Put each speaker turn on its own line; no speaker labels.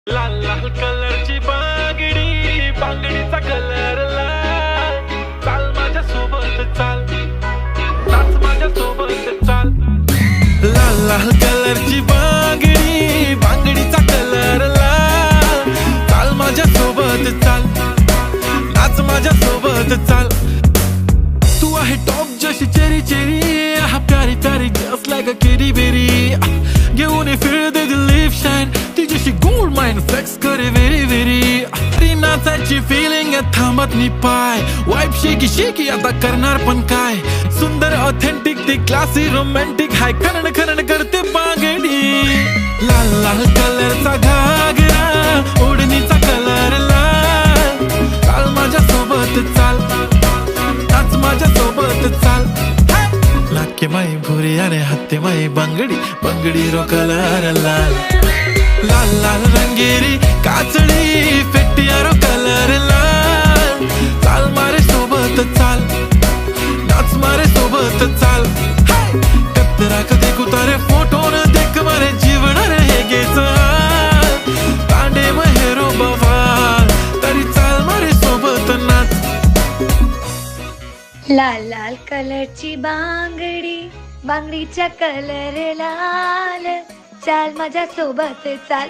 लाल लाल कलरची बांगडी, बांगडीचा कलर लाल. चाल माझ्या सोबत चाल, नाच माझ्या सोबत चाल. लाल लाल कलरची बांगडी, बांगडीचा कलर लाल. चाल माझ्या सोबत चाल, नाच माझ्या सोबत चाल. तू आहे टॉप जशी चेरी चेरी, हा प्यारी प्यारी जस्ट लाईक अ केरी बेरी. घेऊन ये फिर दे दिल लिप शाईन, तिच्याशी गोल्ड माइन फ्लेक्स करे वेरी वेरी. ती नाचायची फिलिंग थांबत नि पाय, वाईब शेकी शेकी आता करणार पण काय. सुंदर ऑथेंटिक ती क्लासी रोमॅन्टिक हाय, खरण खरण करते बांगडी. लाल लाल कलरचा घागरा, ओढणीचा कलर लाल. चाल माझ्या सोबत चाल, नाच माझ्या सोबत चाल. नाके माई भुरी आणि हत्ते माई बांगडी, बांगडी रो कलर लाल. लाल लाल रंगेरी काचडी, फेटिया रो कलर लाल. चाल मारे सोबत चाल, नाच मारे सोबत चाल. कतरा कधी कुतारे फोटो न देख मारे जीवन रे गेच. तांडे महेरो बवाल, तरी चाल मारे सोबत नाच.
लाल लाल कलरची बांगडी, बांगडीचा कलर लाल. चाल माझ्या सोबत चाल.